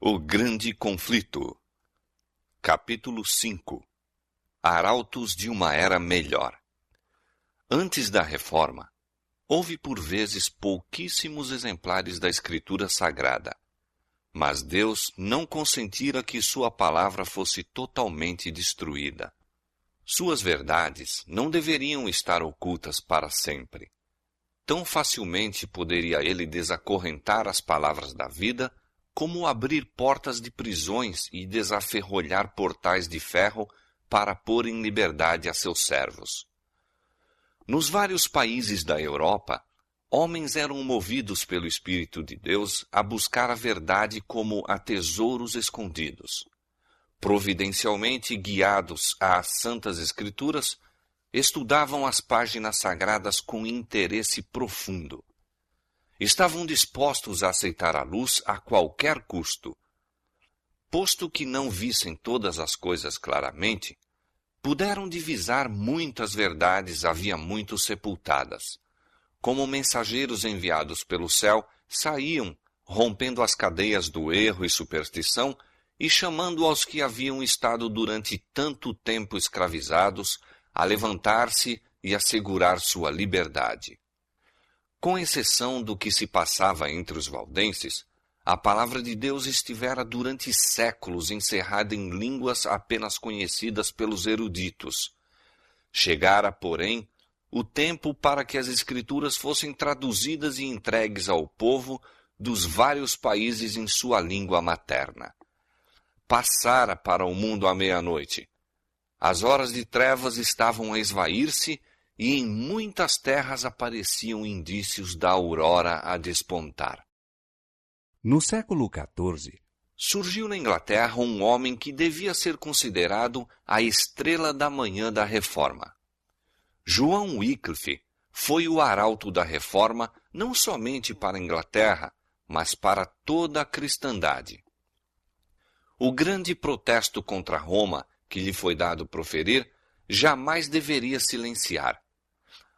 O Grande Conflito. Capítulo 5. Arautos de uma Era Melhor. Antes da Reforma, houve por vezes pouquíssimos exemplares da Escritura Sagrada, mas Deus não consentira que sua palavra fosse totalmente destruída. Suas verdades não deveriam estar ocultas para sempre. Tão facilmente poderia ele desacorrentar as palavras da vida, como abrir portas de prisões e desaferrolhar portais de ferro para pôr em liberdade a seus servos. Nos vários países da Europa, homens eram movidos pelo Espírito de Deus a buscar a verdade como a tesouros escondidos. Providencialmente guiados às Santas Escrituras, estudavam as páginas sagradas com interesse profundo. Estavam dispostos a aceitar a luz a qualquer custo. Posto que não vissem todas as coisas claramente, puderam divisar muitas verdades havia muito sepultadas. Como mensageiros enviados pelo céu, saíam, rompendo as cadeias do erro e superstição, e chamando aos que haviam estado durante tanto tempo escravizados, a levantar-se e assegurar sua liberdade. Com exceção do que se passava entre os valdenses, a palavra de Deus estivera durante séculos encerrada em línguas apenas conhecidas pelos eruditos. Chegara, porém, o tempo para que as Escrituras fossem traduzidas e entregues ao povo dos vários países em sua língua materna. Passara para o mundo a meia-noite. As horas de trevas estavam a esvair-se e em muitas terras apareciam indícios da aurora a despontar. No século XIV, surgiu na Inglaterra um homem que devia ser considerado a estrela da manhã da Reforma. João Wycliffe foi o arauto da Reforma não somente para a Inglaterra, mas para toda a cristandade. O grande protesto contra Roma que lhe foi dado proferir jamais deveria silenciar.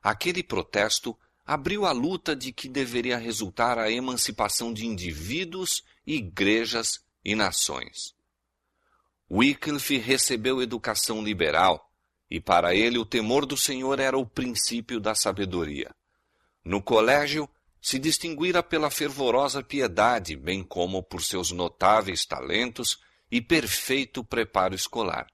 Aquele protesto abriu a luta de que deveria resultar a emancipação de indivíduos, igrejas e nações. Wycliffe recebeu educação liberal, e para ele o temor do Senhor era o princípio da sabedoria. No colégio, se distinguira pela fervorosa piedade, bem como por seus notáveis talentos e perfeito preparo escolar.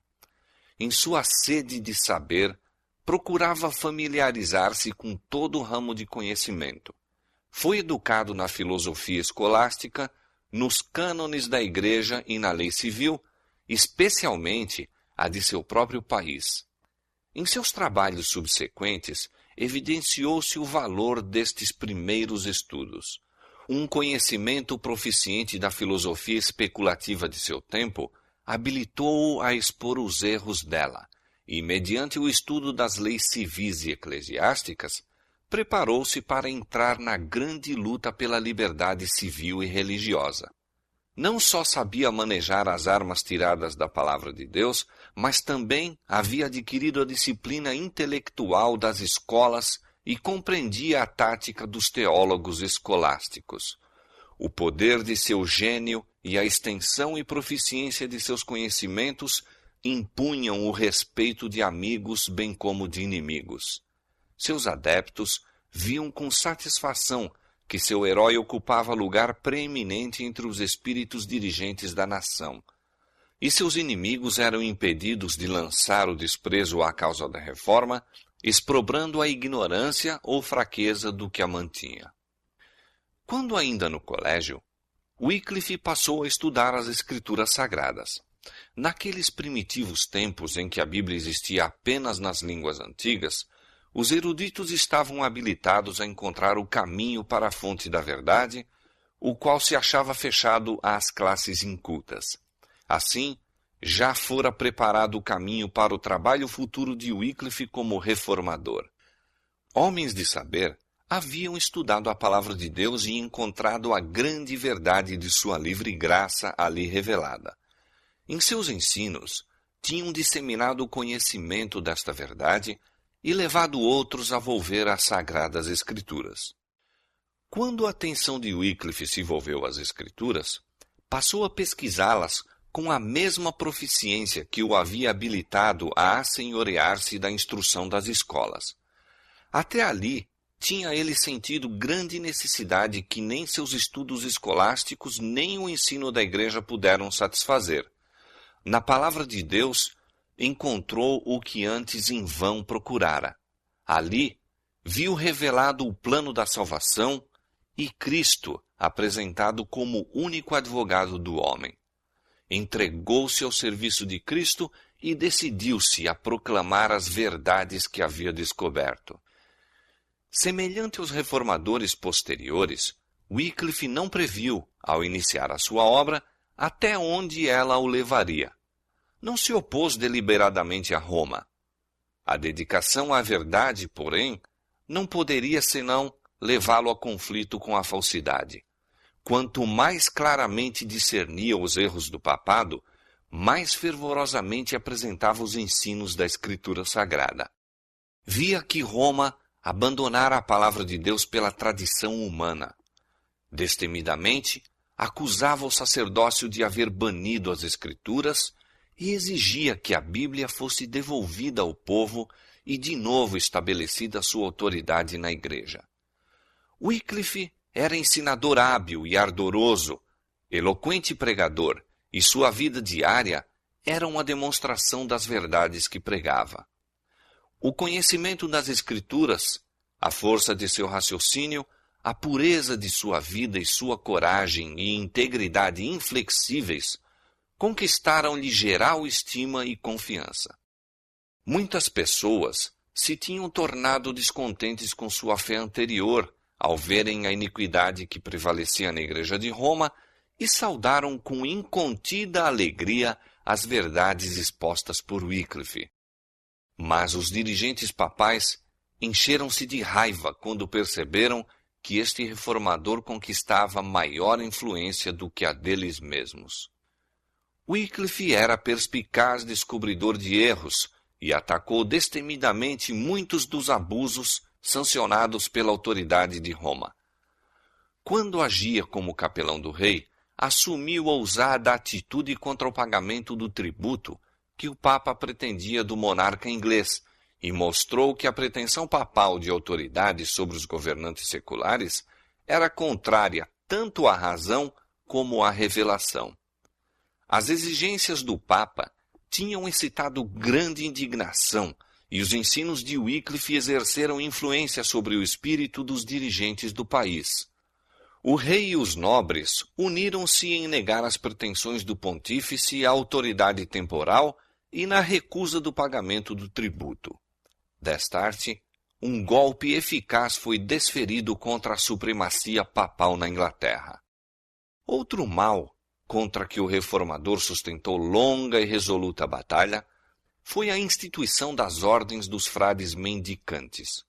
Em sua sede de saber, procurava familiarizar-se com todo o ramo de conhecimento. Foi educado na filosofia escolástica, nos cânones da Igreja e na lei civil, especialmente a de seu próprio país. Em seus trabalhos subsequentes, evidenciou-se o valor destes primeiros estudos. Um conhecimento proficiente da filosofia especulativa de seu tempo habilitou-o a expor os erros dela, e, mediante o estudo das leis civis e eclesiásticas, preparou-se para entrar na grande luta pela liberdade civil e religiosa. Não só sabia manejar as armas tiradas da palavra de Deus, mas também havia adquirido a disciplina intelectual das escolas e compreendia a tática dos teólogos escolásticos. O poder de seu gênio e a extensão e proficiência de seus conhecimentos impunham o respeito de amigos bem como de inimigos. Seus adeptos viam com satisfação que seu herói ocupava lugar preeminente entre os espíritos dirigentes da nação, e seus inimigos eram impedidos de lançar o desprezo à causa da Reforma, exprobrando a ignorância ou fraqueza do que a mantinha. Quando ainda no colégio, Wycliffe passou a estudar as Escrituras Sagradas. Naqueles primitivos tempos em que a Bíblia existia apenas nas línguas antigas, os eruditos estavam habilitados a encontrar o caminho para a fonte da verdade, o qual se achava fechado às classes incultas. Assim, já fora preparado o caminho para o trabalho futuro de Wycliffe como reformador. Homens de saber haviam estudado a palavra de Deus e encontrado a grande verdade de sua livre graça ali revelada. Em seus ensinos, tinham disseminado o conhecimento desta verdade e levado outros a volver às Sagradas Escrituras. Quando a atenção de Wycliffe se volveu às Escrituras, passou a pesquisá-las com a mesma proficiência que o havia habilitado a assenhorear-se da instrução das escolas. Até ali, tinha ele sentido grande necessidade que nem seus estudos escolásticos nem o ensino da igreja puderam satisfazer. Na palavra de Deus, encontrou o que antes em vão procurara. Ali, viu revelado o plano da salvação e Cristo apresentado como único advogado do homem. Entregou-se ao serviço de Cristo e decidiu-se a proclamar as verdades que havia descoberto. Semelhante aos reformadores posteriores, Wycliffe não previu, ao iniciar a sua obra, até onde ela o levaria. Não se opôs deliberadamente a Roma. A dedicação à verdade, porém, não poderia senão levá-lo a conflito com a falsidade. Quanto mais claramente discernia os erros do papado, mais fervorosamente apresentava os ensinos da Escritura Sagrada. Via que Roma abandonara a palavra de Deus pela tradição humana. Destemidamente, acusava o sacerdócio de haver banido as Escrituras e exigia que a Bíblia fosse devolvida ao povo e de novo estabelecida sua autoridade na Igreja. Wycliffe era ensinador hábil e ardoroso, eloquente pregador, e sua vida diária era uma demonstração das verdades que pregava. O conhecimento das Escrituras, a força de seu raciocínio, a pureza de sua vida e sua coragem e integridade inflexíveis conquistaram-lhe geral estima e confiança. Muitas pessoas se tinham tornado descontentes com sua fé anterior ao verem a iniquidade que prevalecia na Igreja de Roma e saudaram com incontida alegria as verdades expostas por Wycliffe. Mas os dirigentes papais encheram-se de raiva quando perceberam que este reformador conquistava maior influência do que a deles mesmos. Wycliffe era perspicaz descobridor de erros e atacou destemidamente muitos dos abusos sancionados pela autoridade de Roma. Quando agia como capelão do rei, assumiu ousada atitude contra o pagamento do tributo que o Papa pretendia do monarca inglês e mostrou que a pretensão papal de autoridade sobre os governantes seculares era contrária tanto à razão como à revelação. As exigências do Papa tinham excitado grande indignação e os ensinos de Wycliffe exerceram influência sobre o espírito dos dirigentes do país. O rei e os nobres uniram-se em negar as pretensões do pontífice à autoridade temporal e na recusa do pagamento do tributo. Destarte, um golpe eficaz foi desferido contra a supremacia papal na Inglaterra. Outro mal contra que o reformador sustentou longa e resoluta batalha foi a instituição das ordens dos frades mendicantes.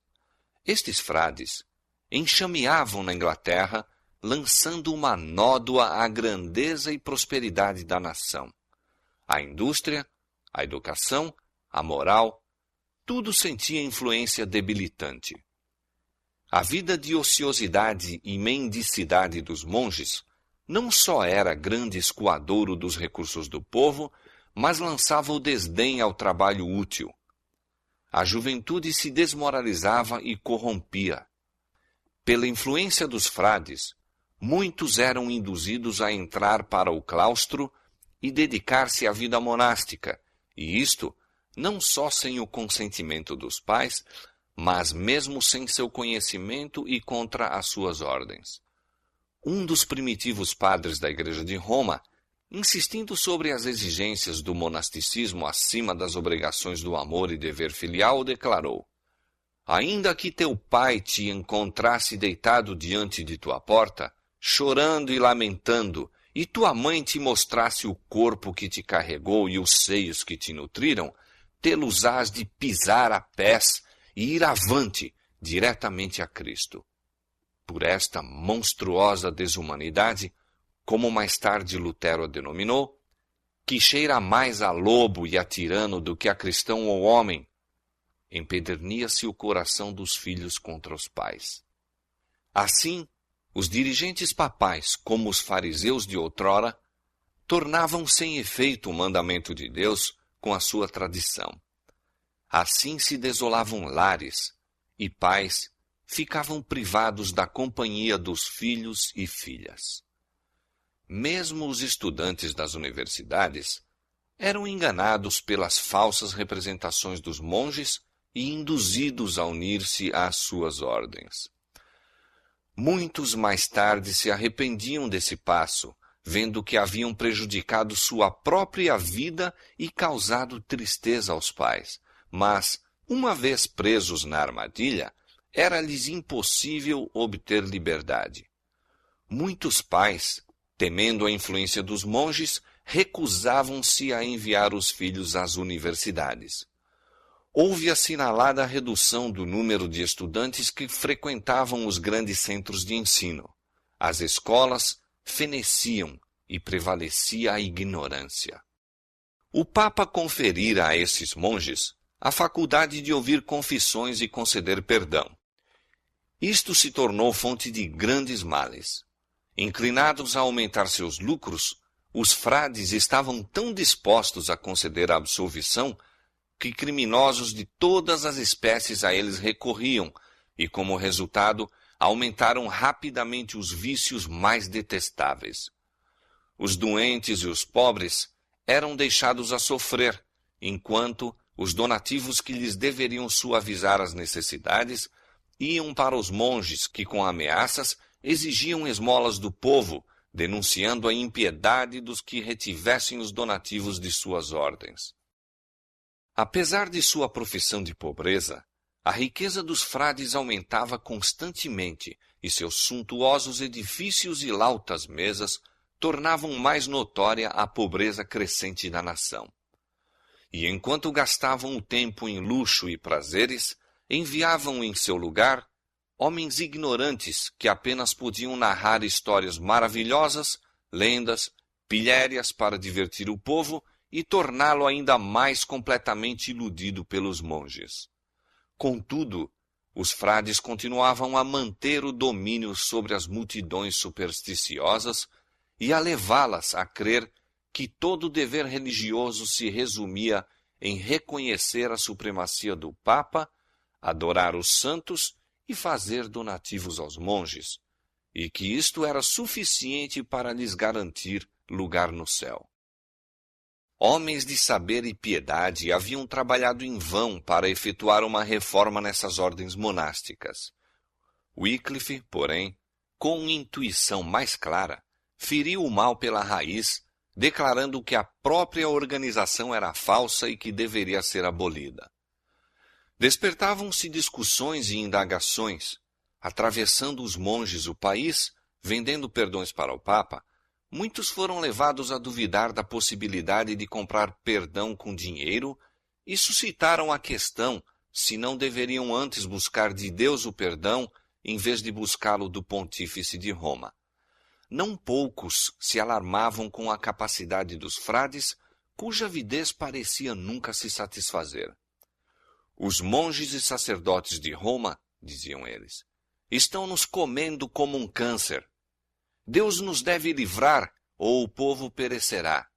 Estes frades enxameavam na Inglaterra, lançando uma nódoa à grandeza e prosperidade da nação. A indústria, a educação, a moral, tudo sentia influência debilitante. A vida de ociosidade e mendicidade dos monges não só era grande escoadouro dos recursos do povo, mas lançava o desdém ao trabalho útil. A juventude se desmoralizava e corrompia. Pela influência dos frades, muitos eram induzidos a entrar para o claustro e dedicar-se à vida monástica, e isto não só sem o consentimento dos pais, mas mesmo sem seu conhecimento e contra as suas ordens. Um dos primitivos padres da Igreja de Roma, insistindo sobre as exigências do monasticismo acima das obrigações do amor e dever filial, declarou: ainda que teu pai te encontrasse deitado diante de tua porta, chorando e lamentando, e tua mãe te mostrasse o corpo que te carregou e os seios que te nutriram, tê-los-ás de pisar a pés e ir avante diretamente a Cristo. Por esta monstruosa desumanidade, como mais tarde Lutero a denominou, que cheira mais a lobo e a tirano do que a cristão ou homem, empedernia-se o coração dos filhos contra os pais. Assim, os dirigentes papais, como os fariseus de outrora, tornavam sem efeito o mandamento de Deus com a sua tradição. Assim se desolavam lares, e pais ficavam privados da companhia dos filhos e filhas. Mesmo os estudantes das universidades eram enganados pelas falsas representações dos monges e induzidos a unir-se às suas ordens. Muitos mais tarde se arrependiam desse passo, vendo que haviam prejudicado sua própria vida e causado tristeza aos pais. Mas, uma vez presos na armadilha, era-lhes impossível obter liberdade. Muitos pais, temendo a influência dos monges, recusavam-se a enviar os filhos às universidades. Houve assinalada a redução do número de estudantes que frequentavam os grandes centros de ensino. As escolas feneciam e prevalecia a ignorância. O Papa conferira a esses monges a faculdade de ouvir confissões e conceder perdão. Isto se tornou fonte de grandes males. Inclinados a aumentar seus lucros, os frades estavam tão dispostos a conceder a absolvição que criminosos de todas as espécies a eles recorriam e, como resultado, aumentaram rapidamente os vícios mais detestáveis. Os doentes e os pobres eram deixados a sofrer, enquanto os donativos que lhes deveriam suavizar as necessidades iam para os monges que, com ameaças, exigiam esmolas do povo, denunciando a impiedade dos que retivessem os donativos de suas ordens. Apesar de sua profissão de pobreza, a riqueza dos frades aumentava constantemente e seus suntuosos edifícios e lautas mesas tornavam mais notória a pobreza crescente da nação. E enquanto gastavam o tempo em luxo e prazeres, enviavam em seu lugar homens ignorantes que apenas podiam narrar histórias maravilhosas, lendas, pilhérias para divertir o povo e torná-lo ainda mais completamente iludido pelos monges. Contudo, os frades continuavam a manter o domínio sobre as multidões supersticiosas e a levá-las a crer que todo dever religioso se resumia em reconhecer a supremacia do Papa, adorar os santos e fazer donativos aos monges, e que isto era suficiente para lhes garantir lugar no céu. Homens de saber e piedade haviam trabalhado em vão para efetuar uma reforma nessas ordens monásticas. Wycliffe, porém, com intuição mais clara, feriu o mal pela raiz, declarando que a própria organização era falsa e que deveria ser abolida. Despertavam-se discussões e indagações. Atravessando os monges o país, vendendo perdões para o Papa, muitos foram levados a duvidar da possibilidade de comprar perdão com dinheiro e suscitaram a questão se não deveriam antes buscar de Deus o perdão em vez de buscá-lo do Pontífice de Roma. Não poucos se alarmavam com a capacidade dos frades, cuja avidez parecia nunca se satisfazer. Os monges e sacerdotes de Roma, diziam eles, estão nos comendo como um câncer. Deus nos deve livrar, ou o povo perecerá.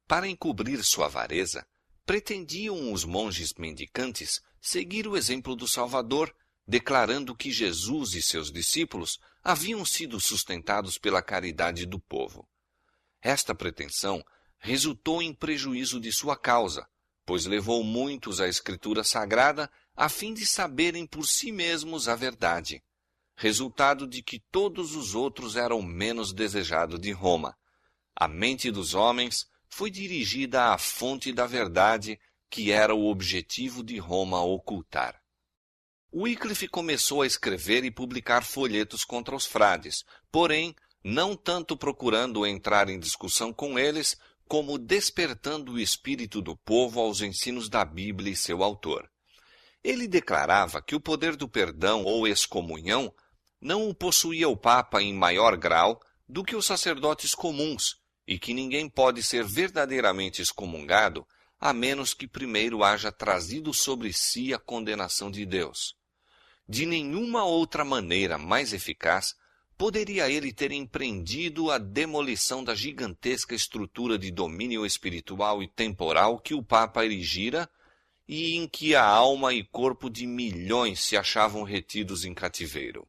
Para encobrir sua avareza, pretendiam os monges mendicantes seguir o exemplo do Salvador, declarando que Jesus e seus discípulos haviam sido sustentados pela caridade do povo. Esta pretensão resultou em prejuízo de sua causa, pois levou muitos à Escritura Sagrada a fim de saberem por si mesmos a verdade, resultado de que todos os outros eram menos desejados de Roma. A mente dos homens foi dirigida à fonte da verdade, que era o objetivo de Roma ocultar. Wycliffe começou a escrever e publicar folhetos contra os frades, porém, não tanto procurando entrar em discussão com eles, como despertando o espírito do povo aos ensinos da Bíblia e seu autor. Ele declarava que o poder do perdão ou excomunhão não o possuía o Papa em maior grau do que os sacerdotes comuns, e que ninguém pode ser verdadeiramente excomungado a menos que primeiro haja trazido sobre si a condenação de Deus. De nenhuma outra maneira mais eficaz poderia ele ter empreendido a demolição da gigantesca estrutura de domínio espiritual e temporal que o Papa erigira e em que a alma e corpo de milhões se achavam retidos em cativeiro.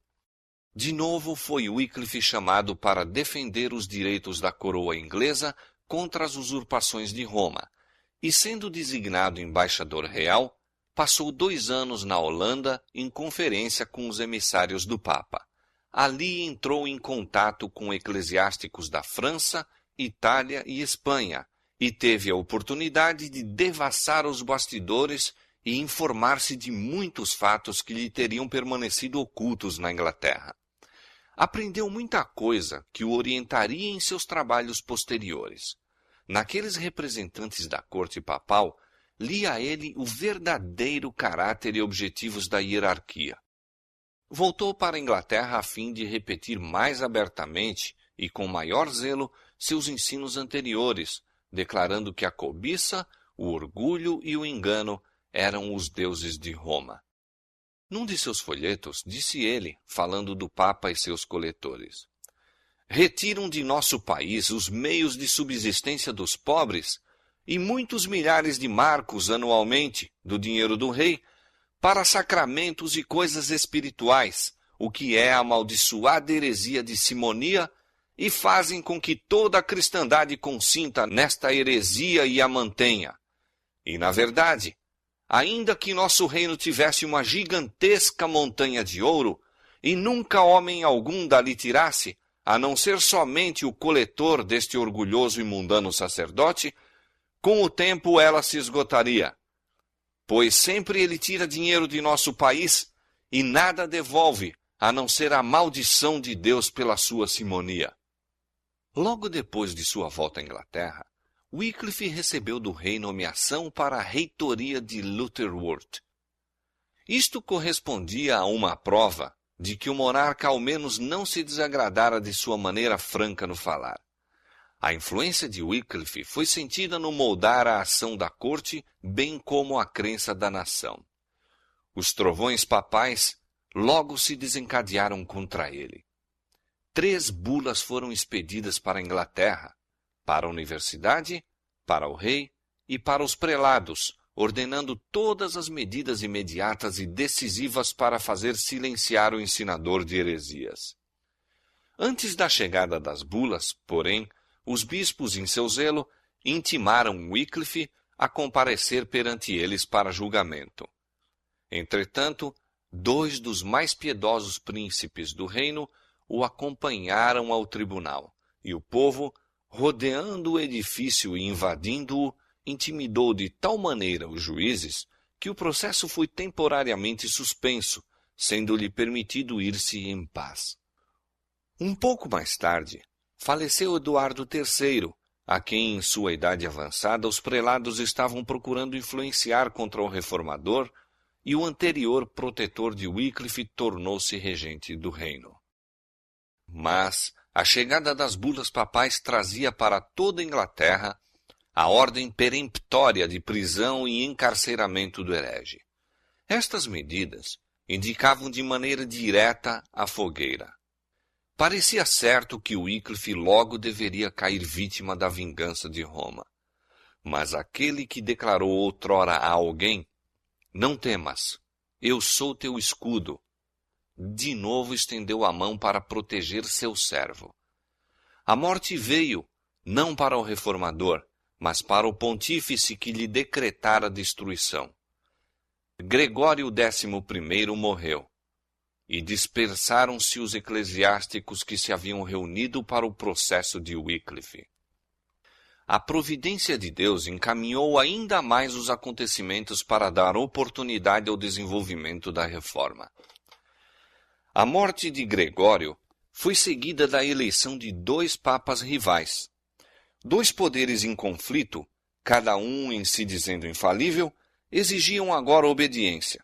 De novo foi Wycliffe chamado para defender os direitos da coroa inglesa contra as usurpações de Roma, e sendo designado embaixador real, passou 2 anos na Holanda em conferência com os emissários do Papa. Ali entrou em contato com eclesiásticos da França, Itália e Espanha, e teve a oportunidade de devassar os bastidores e informar-se de muitos fatos que lhe teriam permanecido ocultos na Inglaterra. Aprendeu muita coisa que o orientaria em seus trabalhos posteriores. Naqueles representantes da corte papal, lia ele o verdadeiro caráter e objetivos da hierarquia. Voltou para a Inglaterra a fim de repetir mais abertamente e com maior zelo seus ensinos anteriores, declarando que a cobiça, o orgulho e o engano eram os deuses de Roma. Num de seus folhetos, disse ele, falando do Papa e seus coletores: retiram de nosso país os meios de subsistência dos pobres e muitos milhares de marcos anualmente do dinheiro do rei para sacramentos e coisas espirituais, o que é a amaldiçoada heresia de simonia, e fazem com que toda a cristandade consinta nesta heresia e a mantenha. E, na verdade, ainda que nosso reino tivesse uma gigantesca montanha de ouro, e nunca homem algum dali tirasse, a não ser somente o coletor deste orgulhoso e mundano sacerdote, com o tempo ela se esgotaria. Pois sempre ele tira dinheiro de nosso país e nada devolve, a não ser a maldição de Deus pela sua simonia. Logo depois de sua volta à Inglaterra, Wycliffe recebeu do rei nomeação para a reitoria de Lutterworth. Isto correspondia a uma prova de que o monarca ao menos não se desagradara de sua maneira franca no falar. A influência de Wycliffe foi sentida no moldar a ação da corte, bem como a crença da nação. Os trovões papais logo se desencadearam contra ele. 3 bulas foram expedidas para a Inglaterra, para a universidade, para o rei e para os prelados, ordenando todas as medidas imediatas e decisivas para fazer silenciar o ensinador de heresias. Antes da chegada das bulas, porém, os bispos, em seu zelo, intimaram Wycliffe a comparecer perante eles para julgamento. Entretanto, 2 dos mais piedosos príncipes do reino o acompanharam ao tribunal, e o povo, rodeando o edifício e invadindo-o, intimidou de tal maneira os juízes que o processo foi temporariamente suspenso, sendo-lhe permitido ir-se em paz. Um pouco mais tarde, faleceu Eduardo III, a quem, em sua idade avançada, os prelados estavam procurando influenciar contra o reformador, e o anterior protetor de Wycliffe tornou-se regente do reino. Mas a chegada das bulas papais trazia para toda a Inglaterra a ordem peremptória de prisão e encarceramento do herege. Estas medidas indicavam de maneira direta a fogueira. Parecia certo que Wycliffe logo deveria cair vítima da vingança de Roma. Mas aquele que declarou outrora a alguém: não temas, eu sou teu escudo, de novo estendeu a mão para proteger seu servo. A morte veio, não para o reformador, mas para o pontífice que lhe decretara a destruição. Gregório XI morreu, e dispersaram-se os eclesiásticos que se haviam reunido para o processo de Wycliffe. A providência de Deus encaminhou ainda mais os acontecimentos para dar oportunidade ao desenvolvimento da reforma. A morte de Gregório foi seguida da eleição de 2 papas rivais. 2 poderes em conflito, cada um em si dizendo infalível, exigiam agora obediência.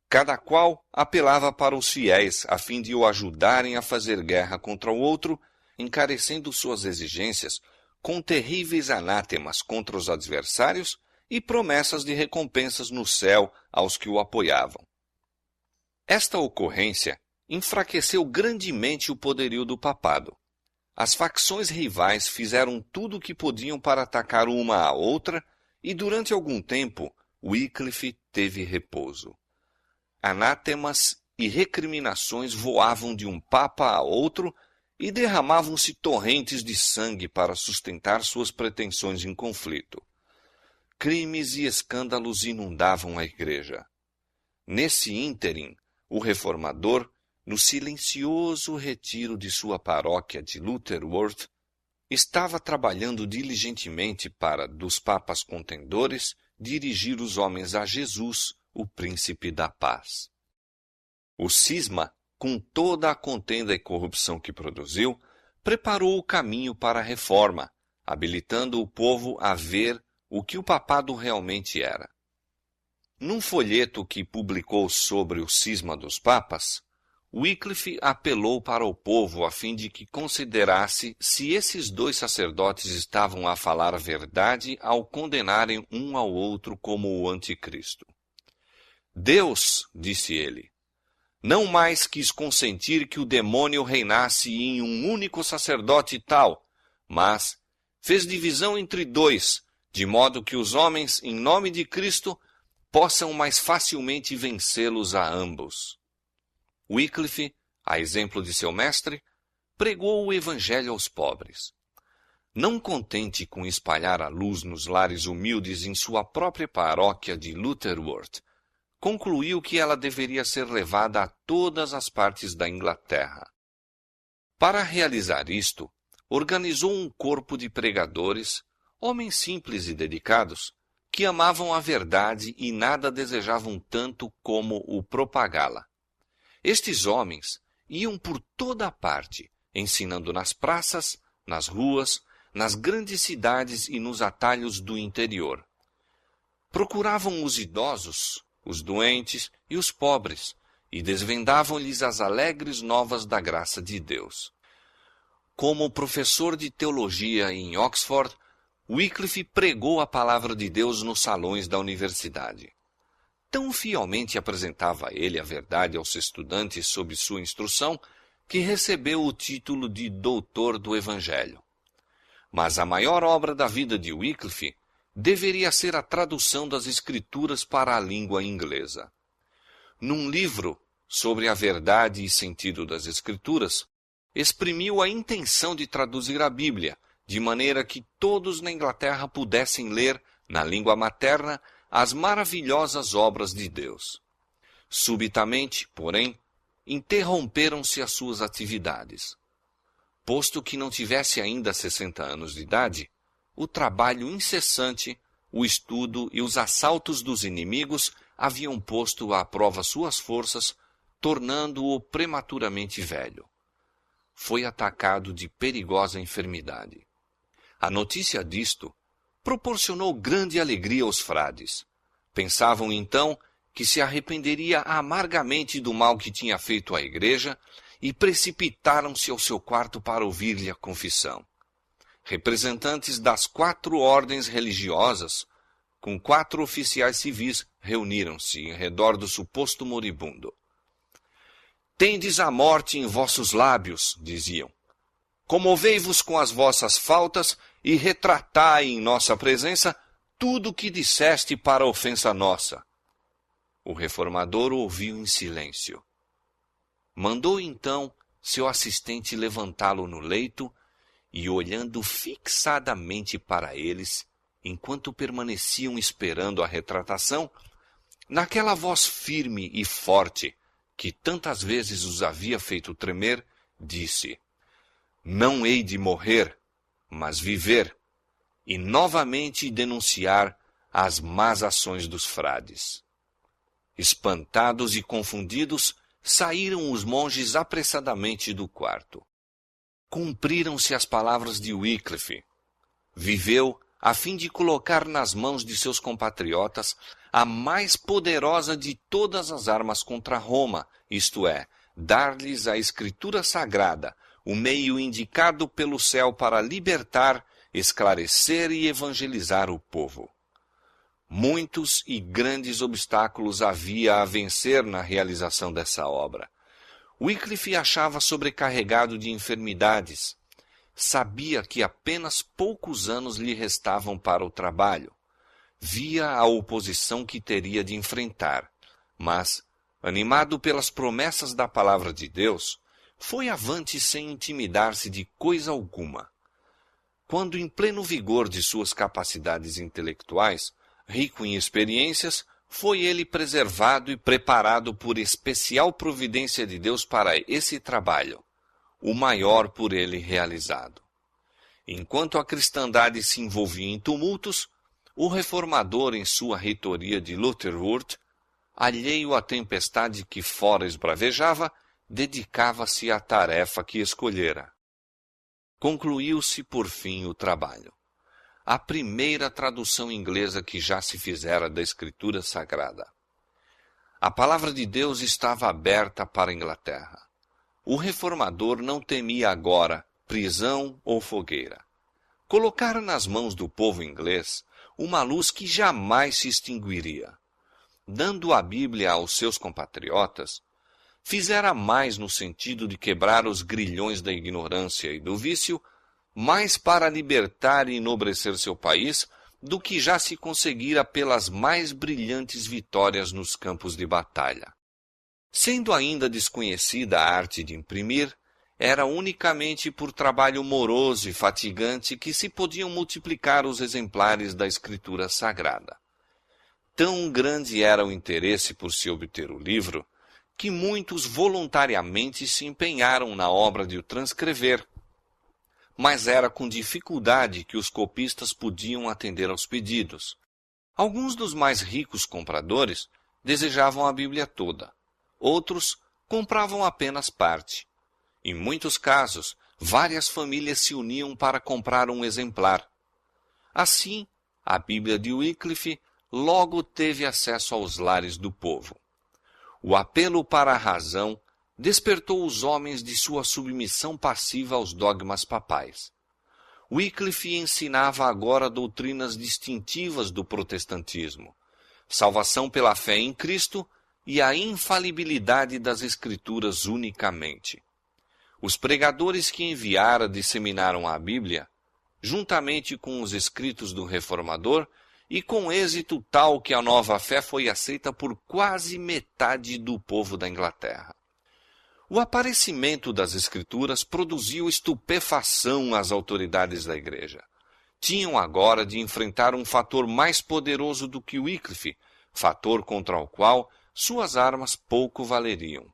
Cada qual apelava para os fiéis a fim de o ajudarem a fazer guerra contra o outro, encarecendo suas exigências com terríveis anátemas contra os adversários e promessas de recompensas no céu aos que o apoiavam. Esta ocorrência enfraqueceu grandemente o poderio do papado. As facções rivais fizeram tudo o que podiam para atacar uma à outra, e durante algum tempo Wycliffe teve repouso. Anátemas e recriminações voavam de um papa a outro e derramavam-se torrentes de sangue para sustentar suas pretensões em conflito. Crimes e escândalos inundavam a igreja. Nesse ínterim, o reformador, no silencioso retiro de sua paróquia de Lutterworth, estava trabalhando diligentemente para, dos papas contendores, dirigir os homens a Jesus, o príncipe da paz. O cisma, com toda a contenda e corrupção que produziu, preparou o caminho para a reforma, habilitando o povo a ver o que o papado realmente era. Num folheto que publicou sobre o cisma dos papas, Wycliffe apelou para o povo a fim de que considerasse se esses dois sacerdotes estavam a falar a verdade ao condenarem um ao outro como o anticristo. Deus, disse ele, não mais quis consentir que o demônio reinasse em um único sacerdote tal, mas fez divisão entre dois, de modo que os homens, em nome de Cristo, possam mais facilmente vencê-los a ambos. Wycliffe, a exemplo de seu mestre, pregou o evangelho aos pobres. Não contente com espalhar a luz nos lares humildes em sua própria paróquia de Lutterworth, concluiu que ela deveria ser levada a todas as partes da Inglaterra. Para realizar isto, organizou um corpo de pregadores, homens simples e dedicados, que amavam a verdade e nada desejavam tanto como o propagá-la. Estes homens iam por toda a parte, ensinando nas praças, nas ruas, nas grandes cidades e nos atalhos do interior. Procuravam os idosos, os doentes e os pobres, e desvendavam-lhes as alegres novas da graça de Deus. Como professor de teologia em Oxford, Wycliffe pregou a palavra de Deus nos salões da universidade. Tão fielmente apresentava ele a verdade aos estudantes sob sua instrução, que recebeu o título de doutor do Evangelho. Mas a maior obra da vida de Wycliffe deveria ser a tradução das Escrituras para a língua inglesa. Num livro sobre a verdade e sentido das Escrituras, exprimiu a intenção de traduzir a Bíblia, de maneira que todos na Inglaterra pudessem ler, na língua materna, as maravilhosas obras de Deus. Subitamente, porém, interromperam-se as suas atividades. Posto que não tivesse ainda 60 anos de idade, o trabalho incessante, o estudo e os assaltos dos inimigos haviam posto à prova suas forças, tornando-o prematuramente velho. Foi atacado de perigosa enfermidade. A notícia disto proporcionou grande alegria aos frades. Pensavam então que se arrependeria amargamente do mal que tinha feito à igreja e precipitaram-se ao seu quarto para ouvir-lhe a confissão. Representantes das 4 ordens religiosas, com 4 oficiais civis, reuniram-se em redor do suposto moribundo. Tendes a morte em vossos lábios, diziam. Comovei-vos com as vossas faltas e retratai em nossa presença tudo o que disseste para ofensa nossa. O reformador ouviu em silêncio. Mandou então seu assistente levantá-lo no leito e, olhando fixadamente para eles, enquanto permaneciam esperando a retratação, naquela voz firme e forte que tantas vezes os havia feito tremer, disse: Não hei de morrer, mas viver, e novamente denunciar as más ações dos frades. Espantados e confundidos, saíram os monges apressadamente do quarto. Cumpriram-se as palavras de Wycliffe. Viveu a fim de colocar nas mãos de seus compatriotas a mais poderosa de todas as armas contra Roma, isto é, dar-lhes a Escritura Sagrada, o meio indicado pelo céu para libertar, esclarecer e evangelizar o povo. Muitos e grandes obstáculos havia a vencer na realização dessa obra. Wycliffe achava sobrecarregado de enfermidades. Sabia que apenas poucos anos lhe restavam para o trabalho. Via a oposição que teria de enfrentar, mas, animado pelas promessas da palavra de Deus, foi avante sem intimidar-se de coisa alguma. Quando, em pleno vigor de suas capacidades intelectuais, rico em experiências, foi ele preservado e preparado por especial providência de Deus para esse trabalho, o maior por ele realizado. Enquanto a cristandade se envolvia em tumultos, o reformador, em sua reitoria de Lutherwurth, alheio à tempestade que fora esbravejava, dedicava-se à tarefa que escolhera. Concluiu-se, por fim, o trabalho. A primeira tradução inglesa que já se fizera da Escritura Sagrada. A palavra de Deus estava aberta para a Inglaterra. O reformador não temia agora prisão ou fogueira. Colocara nas mãos do povo inglês uma luz que jamais se extinguiria. Dando a Bíblia aos seus compatriotas, fizera mais no sentido de quebrar os grilhões da ignorância e do vício, mais para libertar e enobrecer seu país do que já se conseguira pelas mais brilhantes vitórias nos campos de batalha. Sendo ainda desconhecida a arte de imprimir, era unicamente por trabalho moroso e fatigante que se podiam multiplicar os exemplares da Escritura Sagrada. Tão grande era o interesse por se obter o livro, que muitos voluntariamente se empenharam na obra de o transcrever. Mas era com dificuldade que os copistas podiam atender aos pedidos. Alguns dos mais ricos compradores desejavam a Bíblia toda. Outros compravam apenas parte. Em muitos casos, várias famílias se uniam para comprar um exemplar. Assim, a Bíblia de Wycliffe logo teve acesso aos lares do povo. O apelo para a razão despertou os homens de sua submissão passiva aos dogmas papais. Wycliffe ensinava agora doutrinas distintivas do protestantismo, salvação pela fé em Cristo e a infalibilidade das Escrituras unicamente. Os pregadores que enviara disseminaram a Bíblia, juntamente com os escritos do Reformador, e com êxito tal que a nova fé foi aceita por quase metade do povo da Inglaterra. O aparecimento das Escrituras produziu estupefação às autoridades da Igreja. Tinham agora de enfrentar um fator mais poderoso do que Wycliffe, fator contra o qual suas armas pouco valeriam.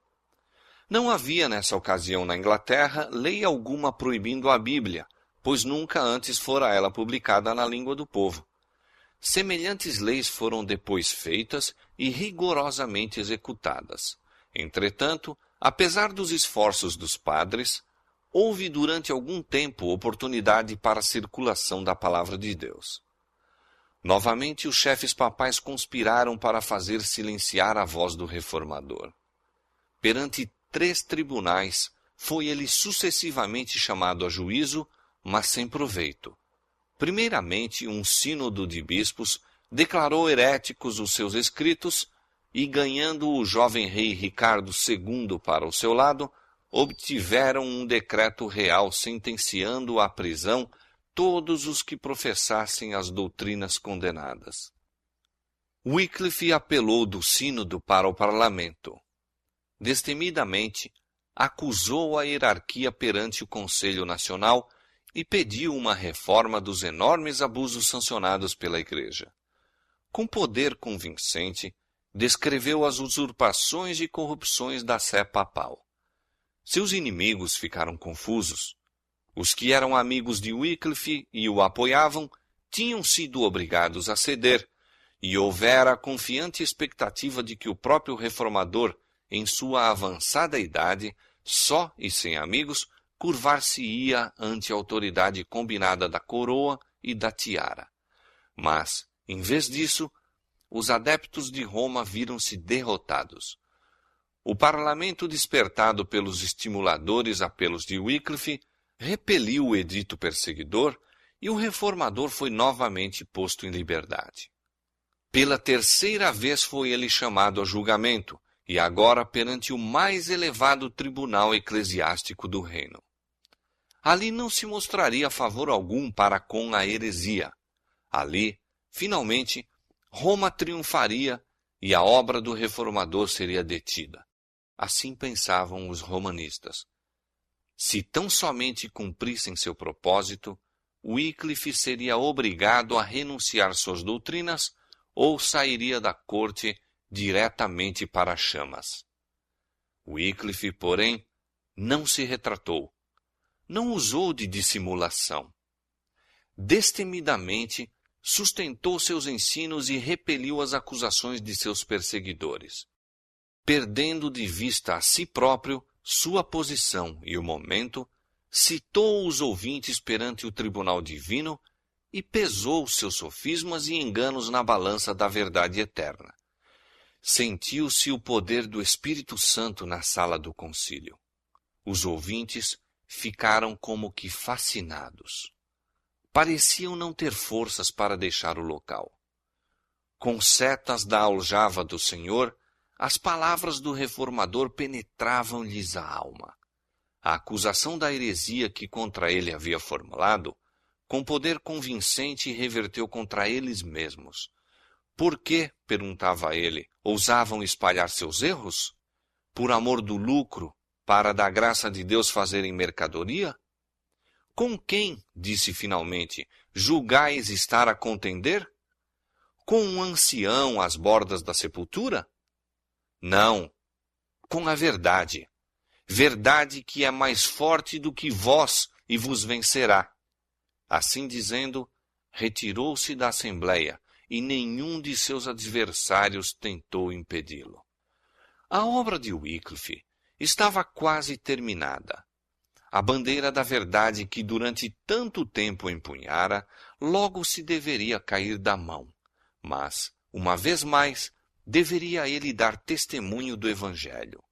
Não havia nessa ocasião na Inglaterra lei alguma proibindo a Bíblia, pois nunca antes fora ela publicada na língua do povo. Semelhantes leis foram depois feitas e rigorosamente executadas. Entretanto, apesar dos esforços dos padres, houve durante algum tempo oportunidade para a circulação da palavra de Deus. Novamente os chefes papais conspiraram para fazer silenciar a voz do reformador. Perante 3 tribunais, foi ele sucessivamente chamado a juízo, mas sem proveito. Primeiramente, um sínodo de bispos declarou heréticos os seus escritos e, ganhando o jovem rei Ricardo II para o seu lado, obtiveram um decreto real sentenciando à prisão todos os que professassem as doutrinas condenadas. Wycliffe apelou do sínodo para o parlamento. Destemidamente, acusou a hierarquia perante o Conselho Nacional e pediu uma reforma dos enormes abusos sancionados pela Igreja. Com poder convincente, descreveu as usurpações e corrupções da sé papal. Seus inimigos ficaram confusos. Os que eram amigos de Wycliffe e o apoiavam tinham sido obrigados a ceder, e houvera a confiante expectativa de que o próprio reformador, em sua avançada idade, só e sem amigos, curvar-se-ia ante a autoridade combinada da coroa e da tiara. Mas, em vez disso, os adeptos de Roma viram-se derrotados. O parlamento, despertado pelos estimuladores apelos de Wycliffe, repeliu o edito perseguidor e o reformador foi novamente posto em liberdade. Pela 3ª vez foi ele chamado a julgamento e agora perante o mais elevado tribunal eclesiástico do reino. Ali não se mostraria favor algum para com a heresia. Ali, finalmente, Roma triunfaria e a obra do reformador seria detida. Assim pensavam os romanistas. Se tão somente cumprissem seu propósito, Wycliffe seria obrigado a renunciar suas doutrinas ou sairia da corte diretamente para as chamas. Wycliffe, porém, não se retratou. Não usou de dissimulação. Destemidamente, sustentou seus ensinos e repeliu as acusações de seus perseguidores. Perdendo de vista a si próprio, sua posição e o momento, citou os ouvintes perante o tribunal divino e pesou seus sofismas e enganos na balança da verdade eterna. Sentiu-se o poder do Espírito Santo na sala do concílio. Os ouvintes ficaram como que fascinados. Pareciam não ter forças para deixar o local. Com setas da aljava do Senhor, as palavras do reformador penetravam-lhes a alma. A acusação da heresia que contra ele havia formulado, com poder convincente, reverteu contra eles mesmos. Por que, perguntava ele, ousavam espalhar seus erros? Por amor do lucro, para da graça de Deus fazerem mercadoria? Com quem, disse finalmente, julgais estar a contender? Com um ancião às bordas da sepultura? Não, com a verdade. Verdade que é mais forte do que vós e vos vencerá. Assim dizendo, retirou-se da assembleia e nenhum de seus adversários tentou impedi-lo. A obra de Wycliffe estava quase terminada. A bandeira da verdade que durante tanto tempo empunhara, logo se deveria cair da mão. Mas, uma vez mais, deveria ele dar testemunho do Evangelho.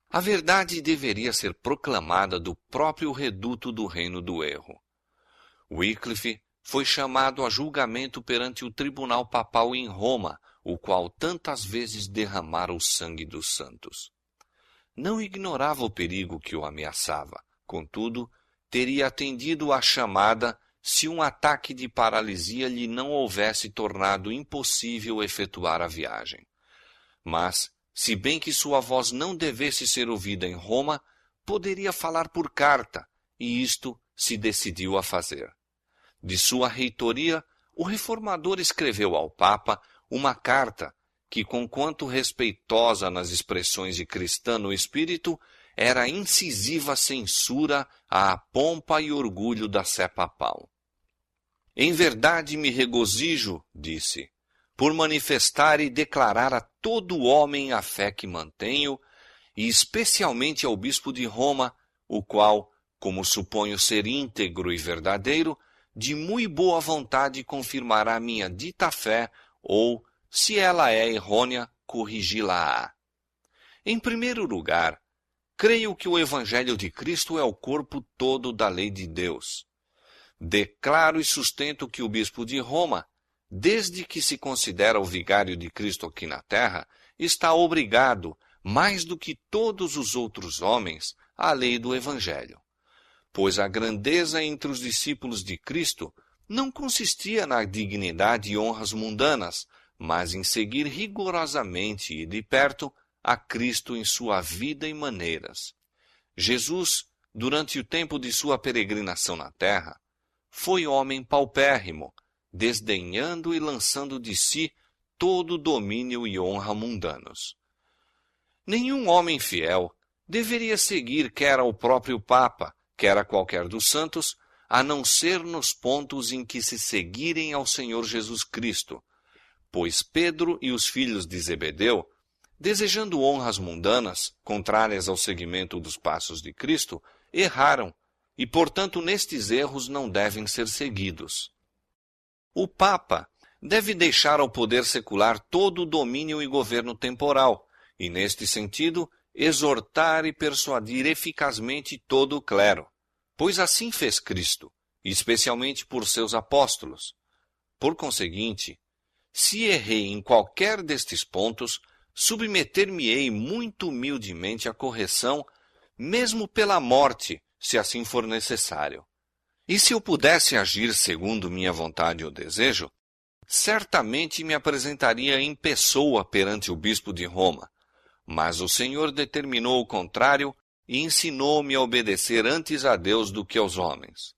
A verdade deveria ser proclamada do próprio reduto do reino do erro. Wycliffe foi chamado a julgamento perante o tribunal papal em Roma, o qual tantas vezes derramara o sangue dos santos. Não ignorava o perigo que o ameaçava, contudo, teria atendido à chamada se um ataque de paralisia lhe não houvesse tornado impossível efetuar a viagem. Mas, se bem que sua voz não devesse ser ouvida em Roma, poderia falar por carta, e isto se decidiu a fazer. De sua reitoria, o reformador escreveu ao Papa uma carta que, conquanto respeitosa nas expressões de cristã no espírito, era incisiva censura à pompa e orgulho da sé papal. Em verdade me regozijo, disse, por manifestar e declarar a todo homem a fé que mantenho, e especialmente ao bispo de Roma, o qual, como suponho ser íntegro e verdadeiro, de muito boa vontade confirmará minha dita fé, ou, se ela é errônea, corrigi-la-á. Em primeiro lugar, creio que o Evangelho de Cristo é o corpo todo da lei de Deus. Declaro e sustento que o bispo de Roma, desde que se considera o vigário de Cristo aqui na terra, está obrigado, mais do que todos os outros homens, à lei do Evangelho. Pois a grandeza entre os discípulos de Cristo não consistia na dignidade e honras mundanas, mas em seguir rigorosamente e de perto a Cristo em sua vida e maneiras. Jesus, durante o tempo de sua peregrinação na terra, foi homem paupérrimo, desdenhando e lançando de si todo domínio e honra mundanos. Nenhum homem fiel deveria seguir quer ao próprio Papa, quer a qualquer dos santos, a não ser nos pontos em que se seguirem ao Senhor Jesus Cristo, pois Pedro e os filhos de Zebedeu, desejando honras mundanas, contrárias ao seguimento dos passos de Cristo, erraram, e, portanto, nestes erros não devem ser seguidos. O Papa deve deixar ao poder secular todo o domínio e governo temporal, e, neste sentido, exortar e persuadir eficazmente todo o clero, pois assim fez Cristo, especialmente por seus apóstolos. Por conseguinte, se errei em qualquer destes pontos, submeter-me-ei muito humildemente à correção, mesmo pela morte, se assim for necessário. E se eu pudesse agir segundo minha vontade ou desejo, certamente me apresentaria em pessoa perante o bispo de Roma. Mas o Senhor determinou o contrário e ensinou-me a obedecer antes a Deus do que aos homens.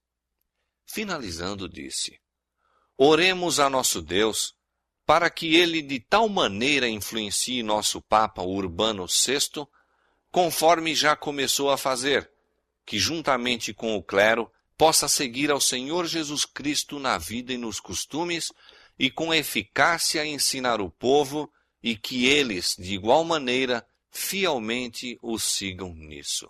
Finalizando, disse: Oremos a nosso Deus, para que ele de tal maneira influencie nosso Papa Urbano VI, conforme já começou a fazer, que juntamente com o clero possa seguir ao Senhor Jesus Cristo na vida e nos costumes, e com eficácia ensinar o povo, e que eles, de igual maneira, fielmente o sigam nisso.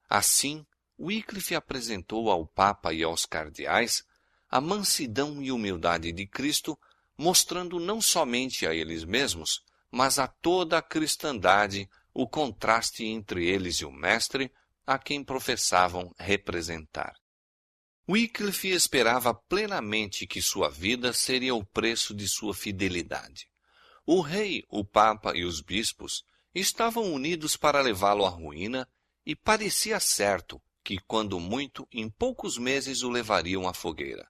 Assim, Wycliffe apresentou ao Papa e aos cardeais a mansidão e humildade de Cristo, mostrando não somente a eles mesmos, mas a toda a cristandade o contraste entre eles e o Mestre, a quem professavam representar. Wycliffe esperava plenamente que sua vida seria o preço de sua fidelidade. O rei, o Papa e os bispos estavam unidos para levá-lo à ruína, e parecia certo que, quando muito, em poucos meses o levariam à fogueira.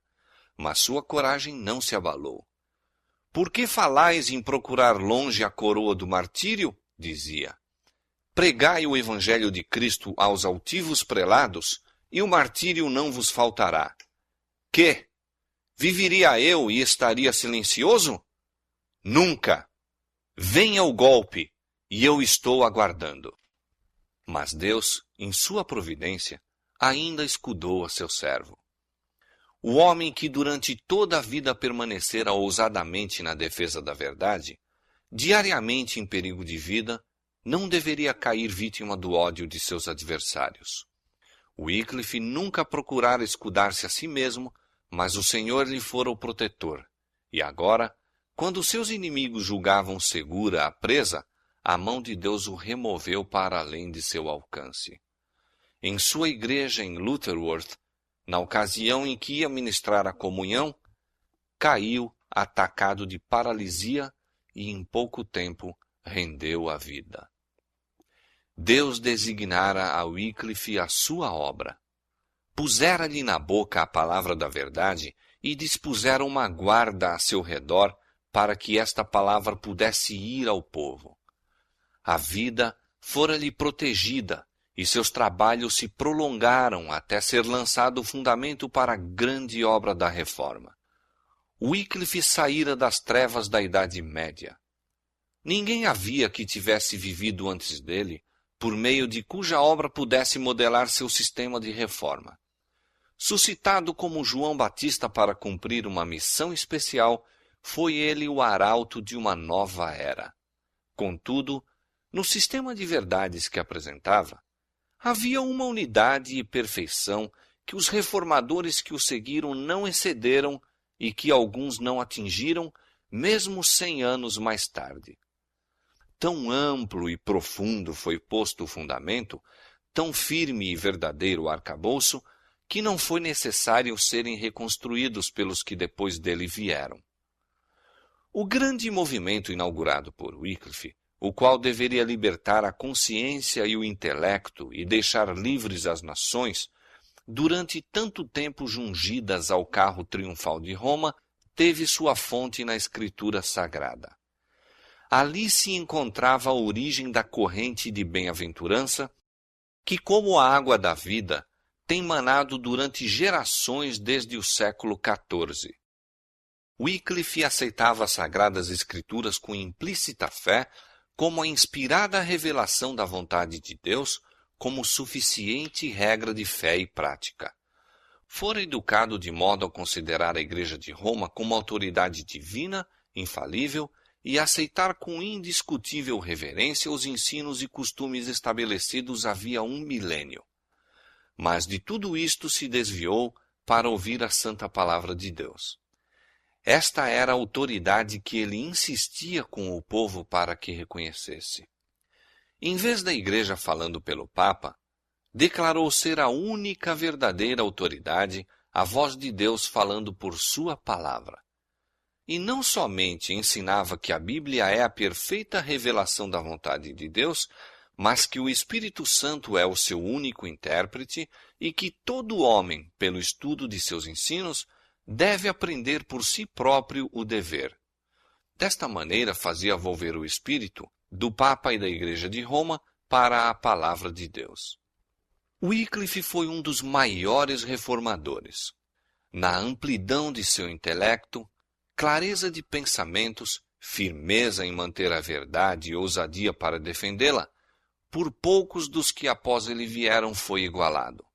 Mas sua coragem não se abalou. Por que falais em procurar longe a coroa do martírio? Dizia. Pregai o evangelho de Cristo aos altivos prelados, e o martírio não vos faltará. Que? Viveria eu e estaria silencioso? Nunca! Venha o golpe, e eu estou aguardando. Mas Deus, em sua providência, ainda escudou a seu servo. O homem que durante toda a vida permanecera ousadamente na defesa da verdade, diariamente em perigo de vida, não deveria cair vítima do ódio de seus adversários. Wycliffe nunca procurara escudar-se a si mesmo, mas o Senhor lhe fora o protetor. E agora, quando seus inimigos julgavam segura a presa, a mão de Deus o removeu para além de seu alcance. Em sua igreja em Lutterworth, na ocasião em que ia ministrar a comunhão, caiu atacado de paralisia e em pouco tempo rendeu a vida. Deus designara a Wycliffe a sua obra. Pusera-lhe na boca a palavra da verdade e dispusera uma guarda a seu redor para que esta palavra pudesse ir ao povo. A vida fora-lhe protegida e seus trabalhos se prolongaram até ser lançado o fundamento para a grande obra da reforma. Wycliffe saíra das trevas da Idade Média. Ninguém havia que tivesse vivido antes dele, por meio de cuja obra pudesse modelar seu sistema de reforma. Suscitado como João Batista para cumprir uma missão especial, foi ele o arauto de uma nova era. Contudo, no sistema de verdades que apresentava, havia uma unidade e perfeição que os reformadores que o seguiram não excederam e que alguns não atingiram, mesmo 100 anos mais tarde. Tão amplo e profundo foi posto o fundamento, tão firme e verdadeiro o arcabouço, que não foi necessário serem reconstruídos pelos que depois dele vieram. O grande movimento inaugurado por Wycliffe, o qual deveria libertar a consciência e o intelecto e deixar livres as nações, durante tanto tempo jungidas ao carro triunfal de Roma, teve sua fonte na Escritura Sagrada. Ali se encontrava a origem da corrente de bem-aventurança, que, como a água da vida, tem manado durante gerações desde o século XIV. Wycliffe aceitava as Sagradas Escrituras com implícita fé, como a inspirada revelação da vontade de Deus, como suficiente regra de fé e prática. Fora educado de modo a considerar a Igreja de Roma como autoridade divina, infalível, e aceitar com indiscutível reverência os ensinos e costumes estabelecidos havia 1 milênio. Mas de tudo isto se desviou para ouvir a santa palavra de Deus. Esta era a autoridade que ele insistia com o povo para que reconhecesse. Em vez da Igreja falando pelo Papa, declarou ser a única verdadeira autoridade, a voz de Deus falando por sua palavra. e não somente ensinava que a Bíblia é a perfeita revelação da vontade de Deus, mas que o Espírito Santo é o seu único intérprete e que todo homem, pelo estudo de seus ensinos, deve aprender por si próprio o dever. Desta maneira fazia volver o espírito do Papa e da Igreja de Roma para a Palavra de Deus. Wycliffe foi um dos maiores reformadores. Na amplidão de seu intelecto, clareza de pensamentos, firmeza em manter a verdade e ousadia para defendê-la, por poucos dos que após ele vieram foi igualado.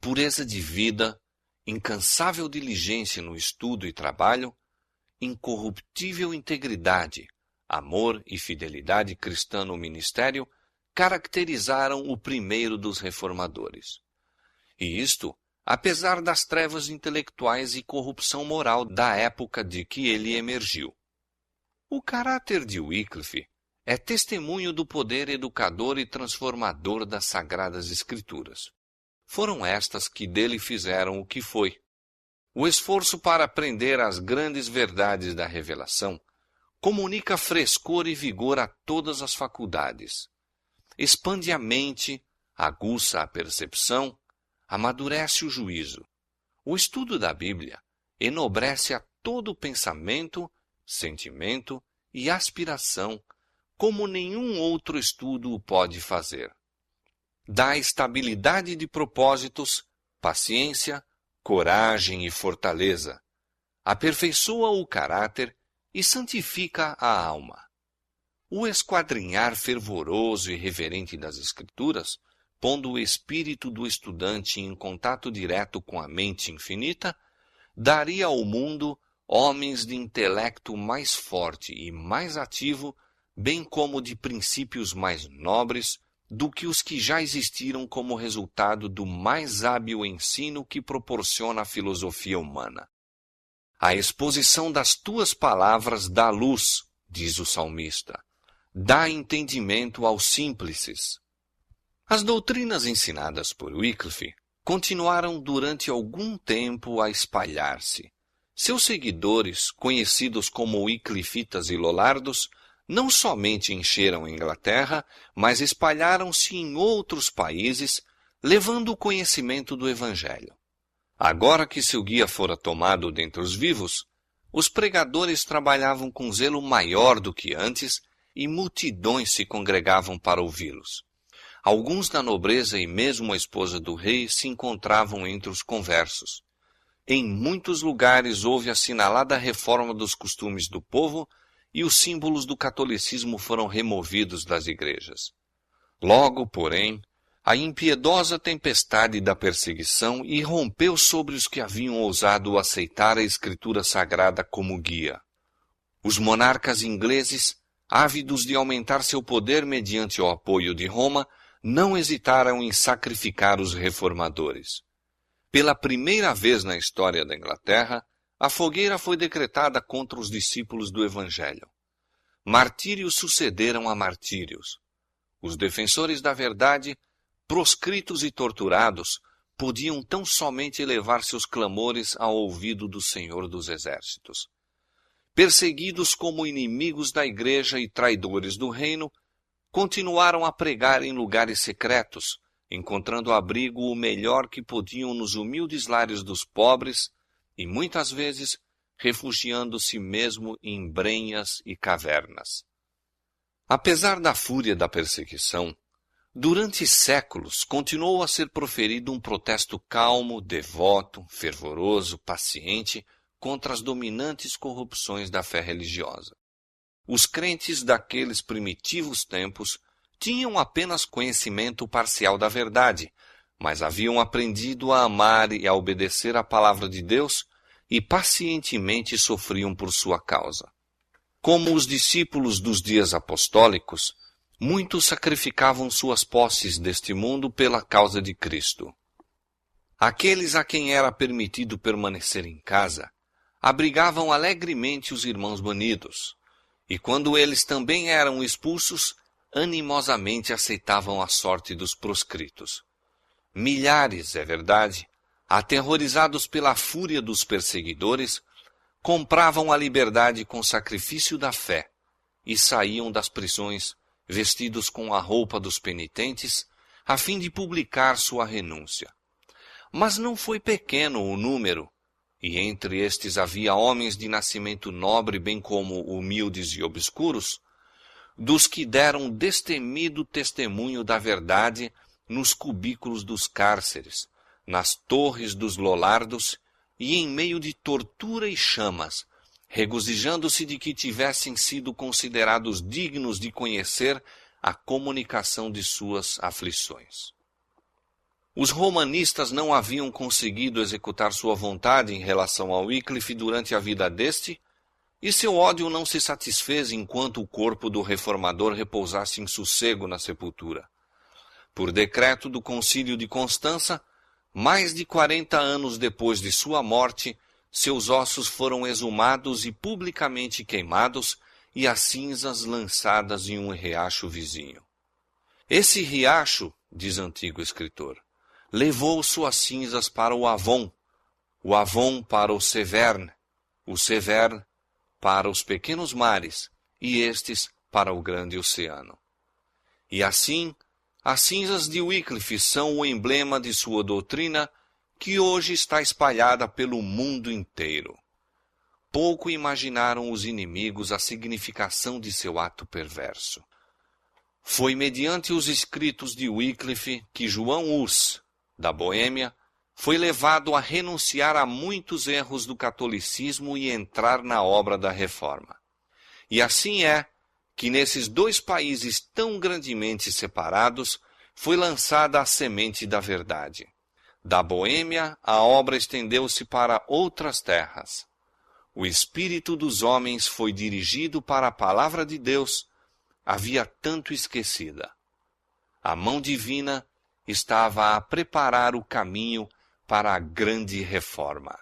Pureza de vida, incansável diligência no estudo e trabalho, incorruptível integridade, amor e fidelidade cristã no ministério caracterizaram o primeiro dos reformadores. E isto, apesar das trevas intelectuais e corrupção moral da época de que ele emergiu. O caráter de Wycliffe é testemunho do poder educador e transformador das Sagradas Escrituras. Foram estas que dele fizeram o que foi. O esforço para aprender as grandes verdades da revelação comunica frescor e vigor a todas as faculdades. Expande a mente, aguça a percepção, amadurece o juízo. O estudo da Bíblia enobrece a todo pensamento, sentimento e aspiração, como nenhum outro estudo o pode fazer. Dá estabilidade de propósitos, paciência, coragem e fortaleza. Aperfeiçoa o caráter e santifica a alma. O esquadrinhar fervoroso e reverente das Escrituras, pondo o espírito do estudante em contato direto com a mente infinita, daria ao mundo homens de intelecto mais forte e mais ativo, bem como de princípios mais nobres, do que os que já existiram como resultado do mais hábil ensino que proporciona a filosofia humana. A exposição das tuas palavras dá luz, diz o salmista, dá entendimento aos simples. As doutrinas ensinadas por Wycliffe continuaram durante algum tempo a espalhar-se. Seus seguidores, conhecidos como Wycliffitas e Lollardos, não somente encheram a Inglaterra, mas espalharam-se em outros países, levando o conhecimento do Evangelho. Agora que seu guia fora tomado dentre os vivos, os pregadores trabalhavam com zelo maior do que antes e multidões se congregavam para ouvi-los. Alguns da nobreza e mesmo a esposa do rei se encontravam entre os conversos. Em muitos lugares houve assinalada reforma dos costumes do povo e os símbolos do catolicismo foram removidos das igrejas. Logo, porém, a impiedosa tempestade da perseguição irrompeu sobre os que haviam ousado aceitar a Escritura Sagrada como guia. Os monarcas ingleses, ávidos de aumentar seu poder mediante o apoio de Roma, não hesitaram em sacrificar os reformadores. Pela primeira vez na história da Inglaterra, a fogueira foi decretada contra os discípulos do Evangelho. Martírios sucederam a martírios. Os defensores da verdade, proscritos e torturados, podiam tão somente elevar seus clamores ao ouvido do Senhor dos Exércitos. Perseguidos como inimigos da Igreja e traidores do reino, continuaram a pregar em lugares secretos, encontrando abrigo o melhor que podiam nos humildes lares dos pobres e, muitas vezes, refugiando-se mesmo em brenhas e cavernas. Apesar da fúria da perseguição, durante séculos continuou a ser proferido um protesto calmo, devoto, fervoroso, paciente contra as dominantes corrupções da fé religiosa. Os crentes daqueles primitivos tempos tinham apenas conhecimento parcial da verdade, mas haviam aprendido a amar e a obedecer à palavra de Deus e pacientemente sofriam por sua causa. Como os discípulos dos dias apostólicos, muitos sacrificavam suas posses deste mundo pela causa de Cristo. Aqueles a quem era permitido permanecer em casa, abrigavam alegremente os irmãos banidos, e quando eles também eram expulsos, animosamente aceitavam a sorte dos proscritos. Milhares, é verdade, aterrorizados pela fúria dos perseguidores, compravam a liberdade com sacrifício da fé e saíam das prisões vestidos com a roupa dos penitentes, a fim de publicar sua renúncia. Mas não foi pequeno o número, e entre estes havia homens de nascimento nobre, bem como humildes e obscuros, dos que deram destemido testemunho da verdade nos cubículos dos cárceres, nas torres dos lolardos e em meio de tortura e chamas, regozijando-se de que tivessem sido considerados dignos de conhecer a comunicação de suas aflições. Os romanistas não haviam conseguido executar sua vontade em relação a Wycliffe durante a vida deste, e seu ódio não se satisfez enquanto o corpo do reformador repousasse em sossego na sepultura. Por decreto do Concílio de Constança, mais de 40 anos depois de sua morte, seus ossos foram exumados e publicamente queimados, e as cinzas lançadas em um riacho vizinho. Esse riacho, diz antigo escritor, levou suas cinzas para o Avon para o Severn para os pequenos mares, e estes para o grande oceano. E assim, as cinzas de Wycliffe são o emblema de sua doutrina, que hoje está espalhada pelo mundo inteiro. Pouco imaginaram os inimigos a significação de seu ato perverso. Foi mediante os escritos de Wycliffe que João Hus, da Boêmia, foi levado a renunciar a muitos erros do catolicismo e entrar na obra da Reforma. E assim é que nesses dois países tão grandemente separados foi lançada a semente da verdade. Da Boêmia, a obra estendeu-se para outras terras. O espírito dos homens foi dirigido para a palavra de Deus, havia tanto esquecida. A mão divina estava a preparar o caminho para a grande reforma.